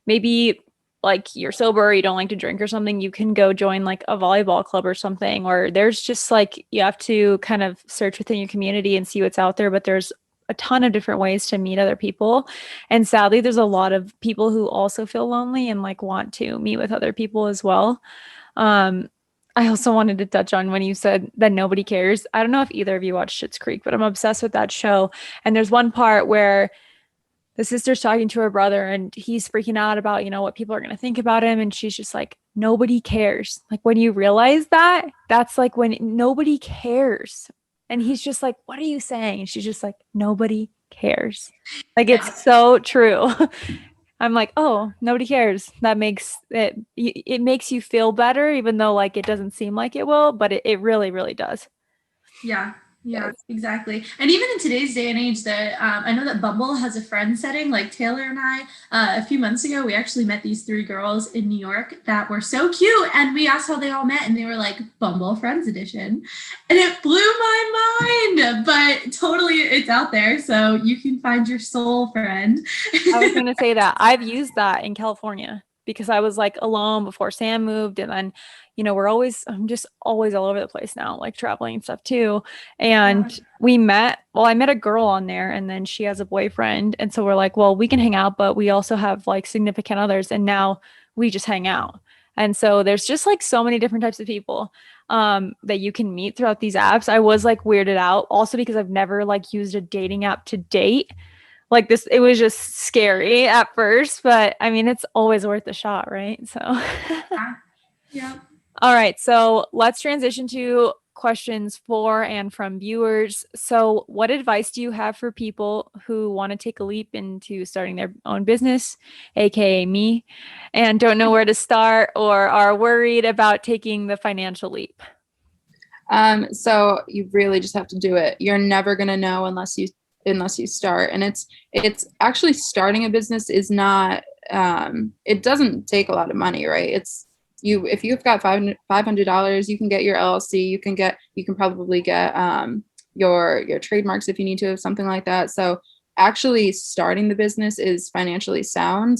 maybe like you're sober or you don't like to drink or something, you can go join like a volleyball club or something. Or there's just like, you have to kind of search within your community and see what's out there. But there's a ton of different ways to meet other people. And sadly, there's a lot of people who also feel lonely and like want to meet with other people as well. I also wanted to touch on when you said that nobody cares. I don't know if either of you watched Schitt's Creek, but I'm obsessed with that show. And there's one part where the sister's talking to her brother and he's freaking out about, what people are going to think about him. And she's just like, nobody cares. Like when you realize that, that's like when nobody cares. And he's just like, what are you saying? And she's just like, nobody cares. Like it's so true. I'm like, oh, nobody cares. That makes it makes you feel better, even though like it doesn't seem like it will, but it really, really does. Yeah, exactly. And even in today's day and age, that I know that Bumble has a friend setting. Like Taylor and I, a few months ago, we actually met these 3 girls in New York that were so cute, and we asked how they all met, and they were like Bumble Friends Edition, and it blew my mind. But totally, it's out there, so you can find your soul friend. I was going to say that I've used that in California because I was like alone before Sam moved, and then I'm just always all over the place now, like traveling and stuff too. And I met a girl on there, and then she has a boyfriend. And so we're like, well, we can hang out, but we also have like significant others. And now we just hang out. And so there's just like so many different types of people that you can meet throughout these apps. I was like weirded out also because I've never like used a dating app to date like this. It was just scary at first, but I mean, it's always worth a shot, right? So Yeah. All right, so let's transition to questions for and from viewers. So what advice do you have for people who want to take a leap into starting their own business, aka me, and don't know where to start or are worried about taking the financial leap? So you really just have to do it. You're never going to know unless you start. And it's actually starting a business is not, it doesn't take a lot of money, right? If you've got $500, you can get your LLC, you can probably get, your trademarks if you need to, something like that. So actually starting the business is financially sound.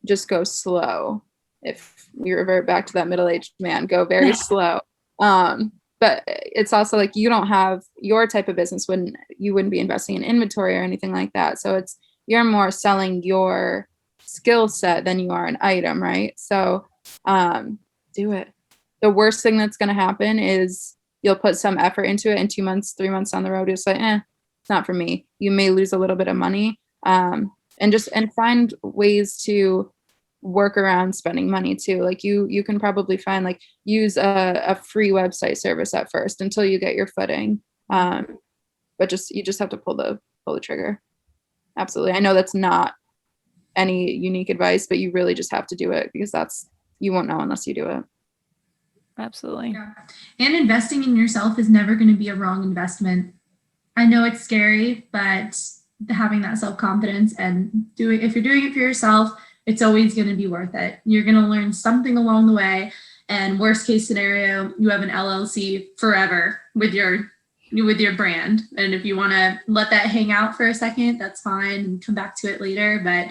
Just go slow. If we revert back to that middle-aged man, go very slow. But it's also like you don't have your type of business when you wouldn't be investing in inventory or anything like that. So you're more selling your skill set than you are an item, right? So do it. The worst thing that's going to happen is you'll put some effort into it and 2 months, 3 months down the road, you'll say, it's not for me. You may lose a little bit of money, and find ways to work around spending money too. Like you can probably find, like, use a free website service at first until you get your footing. But you just have to pull the trigger. Absolutely. I know that's not any unique advice, but you really just have to do it, because you won't know unless you do it. Absolutely. Yeah. And investing in yourself is never going to be a wrong investment. I know it's scary, but having that self-confidence and if you're doing it for yourself, it's always going to be worth it. You're going to learn something along the way. And worst case scenario, you have an LLC forever with your brand. And if you want to let that hang out for a second, that's fine, and come back to it later. But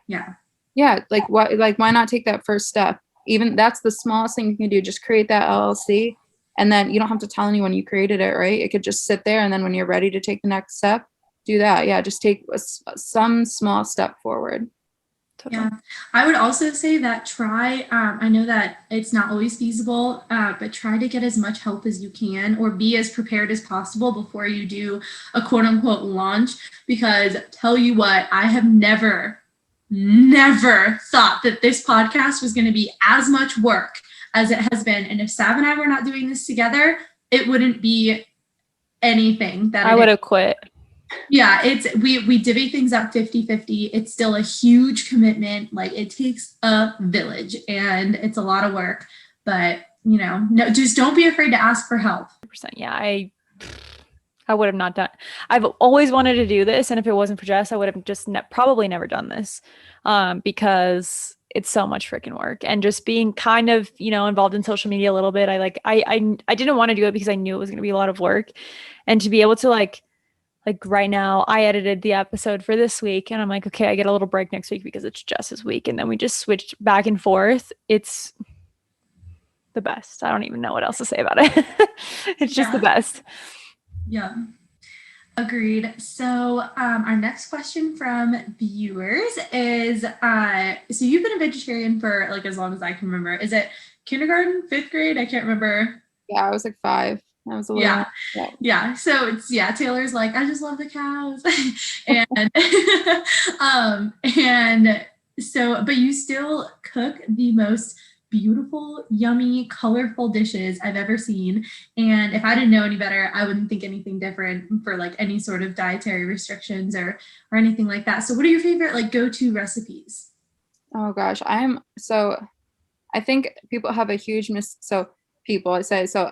yeah. Like why not take that first step? Even that's the smallest thing you can do. Just create that LLC, and then you don't have to tell anyone you created it, right? It could just sit there, and then when you're ready to take the next step, do that. Yeah, just take some small step forward. Totally. Yeah, I would also say that I know that it's not always feasible, but try to get as much help as you can, or be as prepared as possible before you do a quote unquote launch. Because tell you what, I have never thought that this podcast was going to be as much work as it has been. And if Sav and I were not doing this together, it wouldn't be anything that I would have quit. Yeah, we divvy things up 50-50. It's still a huge commitment. Like, it takes a village, and it's a lot of work, but no, just don't be afraid to ask for help. 100%. Yeah. I would have not done. I've always wanted to do this. And if it wasn't for Jess, I would have just probably never done this, because it's so much freaking work. And just being kind of, involved in social media a little bit. I didn't want to do it because I knew it was going to be a lot of work, and to be able to like right now, I edited the episode for this week, and I'm like, okay, I get a little break next week because it's Jess's week. And then we just switched back and forth. It's the best. I don't even know what else to say about it. It's just the best. Yeah. Agreed. So our next question from viewers is, so you've been a vegetarian for like as long as I can remember. Is it kindergarten, 5th grade? I can't remember. Yeah, I was like 5. I was a little yeah. So it's Taylor's like, I just love the cows. And and so, but you still cook the most beautiful, yummy, colorful dishes I've ever seen. And if I didn't know any better, I wouldn't think anything different for like any sort of dietary restrictions or anything like that. So what are your favorite like go-to recipes? Oh gosh, I think people have a huge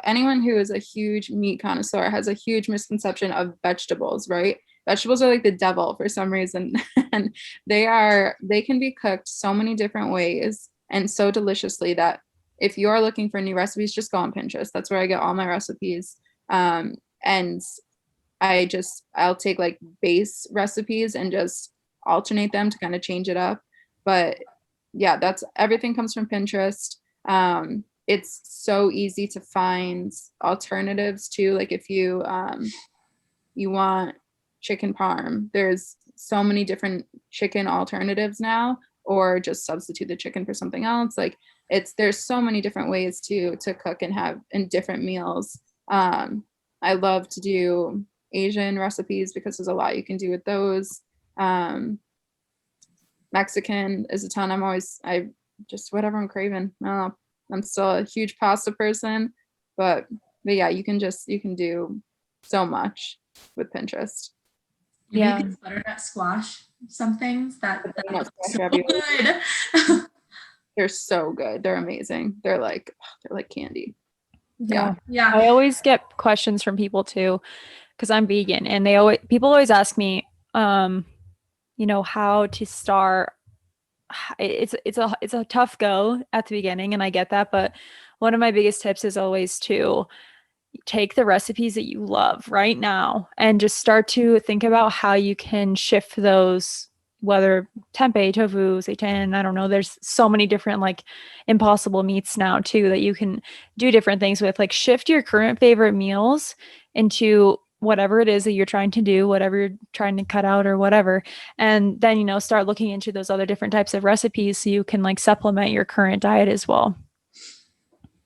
anyone who is a huge meat connoisseur has a huge misconception of vegetables, right? Vegetables are like the devil for some reason. And they can be cooked so many different ways and so deliciously that if you're looking for new recipes, just go on Pinterest. That's where I get all my recipes. And I'll take like base recipes and just alternate them to kind of change it up. But yeah, everything comes from Pinterest. It's so easy to find alternatives too. Like if you want chicken parm, there's so many different chicken alternatives now, or just substitute the chicken for something else. Like there's so many different ways to cook and have in different meals. I love to do Asian recipes because there's a lot you can do with those. Mexican is a ton. I just whatever I'm craving. I don't know. I'm still a huge pasta person, but yeah, you can do so much with Pinterest. Yeah, butternut squash. Some things that so good. They're so good. They're amazing. They're like candy. Yeah. I always get questions from people too, because I'm vegan, and people always ask me, how to start. It's a tough go at the beginning, and I get that, but one of my biggest tips is always to take the recipes that you love right now and just start to think about how you can shift those, whether tempeh, tofu, seitan, I don't know, there's so many different like impossible meats now too that you can do different things with. Like, shift your current favorite meals into whatever it is that you're trying to do, whatever you're trying to cut out or whatever. And then, start looking into those other different types of recipes so you can like supplement your current diet as well.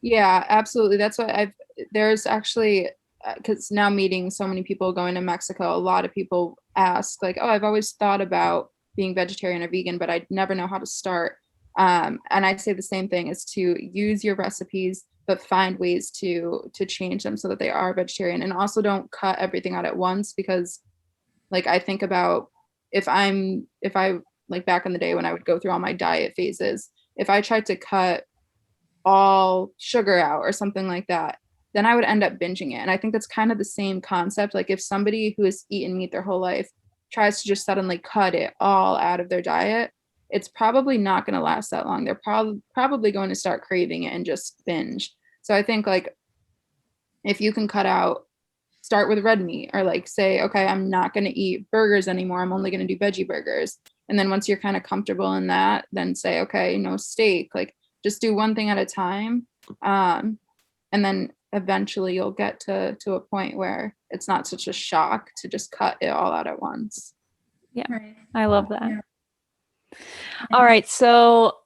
Yeah, absolutely. That's what there's actually because now meeting so many people going to Mexico, a lot of people ask like, oh, I've always thought about being vegetarian or vegan, but I never know how to start. And I say the same thing, is to use your recipes, but find ways to change them so that they are vegetarian. And also don't cut everything out at once, because like I think about if I like back in the day when I would go through all my diet phases, if I tried to cut all sugar out or something like that, then I would end up binging it. And I think that's kind of the same concept. Like if somebody who has eaten meat their whole life tries to just suddenly cut it all out of their diet, it's probably not going to last that long. They're probably going to start craving it and just binge. So I think like if you can start with red meat, or like say, okay, I'm not going to eat burgers anymore. I'm only going to do veggie burgers. And then once you're kind of comfortable in that, then say, okay, no steak, like just do one thing at a time. And then eventually you'll get to a point where it's not such a shock to just cut it all out at once. Yeah, Right. I love that. Yeah. All right, so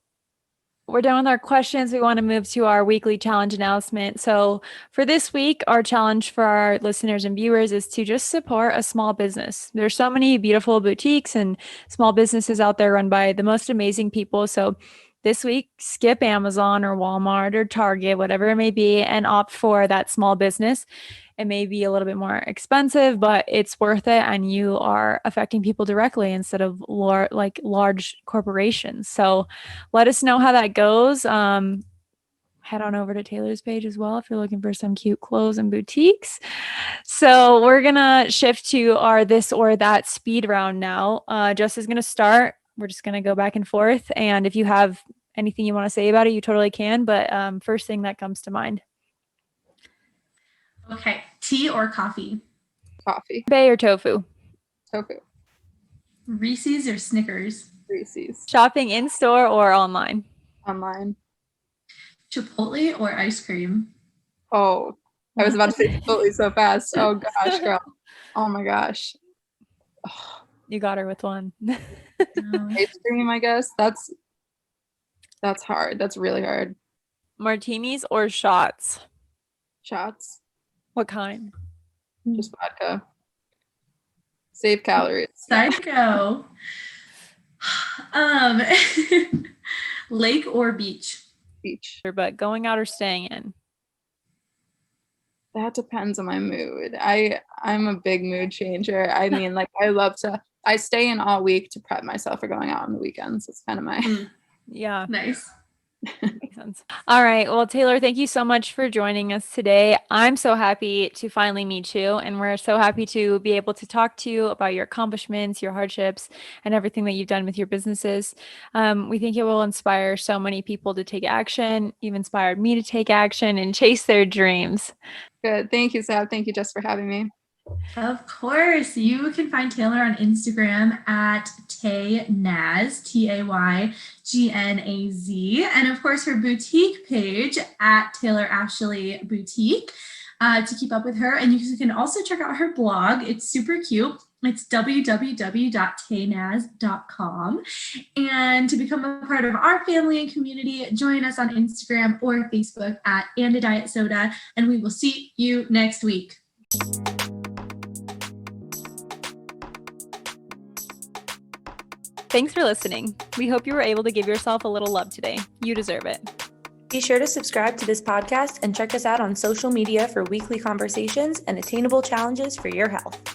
we're done with our questions. We want to move to our weekly challenge announcement. So for this week, our challenge for our listeners and viewers is to just support a small business. There's so many beautiful boutiques and small businesses out there run by the most amazing people. So this week, skip Amazon or Walmart or Target, whatever it may be, and opt for that small business. It may be a little bit more expensive, but it's worth it, and you are affecting people directly instead of large corporations. So let us know how that goes. Head on over to Taylor's page as well if you're looking for some cute clothes and boutiques. So we're gonna shift to our this or that speed round now. Jess is gonna start. We're just gonna go back and forth, and if you have anything you want to say about it, you totally can. But first thing that comes to mind. Okay. Tea or coffee? Coffee. Bay or tofu? Tofu. Reese's or Snickers? Reese's. Shopping in store or online? Online. Chipotle or ice cream? Oh, I was about to say Chipotle so fast. Oh gosh, girl. Oh my gosh. Oh, You got her with one. ice cream, I guess. That's hard. That's really hard. Martinis or shots? Shots. What kind? Just vodka. Save calories. Psycho. Lake or beach? Beach. But going out or staying in? That depends on my mood. I'm a big mood changer. I mean, like I stay in all week to prep myself for going out on the weekends. It's kind of my Yeah. Nice. Makes sense. All right. Well, Taylor, thank you so much for joining us today. I'm so happy to finally meet you, and we're so happy to be able to talk to you about your accomplishments, your hardships, and everything that you've done with your businesses. We think it will inspire so many people to take action. You've inspired me to take action and chase their dreams. Good. Thank you, Sab. Thank you, Jess, for having me. Of course. You can find Taylor on Instagram at Taynaz, TayGnaz. And of course, her boutique page at Taylor Ashley Boutique to keep up with her. And you can also check out her blog. It's super cute. It's www.taynaz.com. And to become a part of our family and community, join us on Instagram or Facebook at And a Diet Soda. And we will see you next week. Thanks for listening. We hope you were able to give yourself a little love today. You deserve it. Be sure to subscribe to this podcast and check us out on social media for weekly conversations and attainable challenges for your health.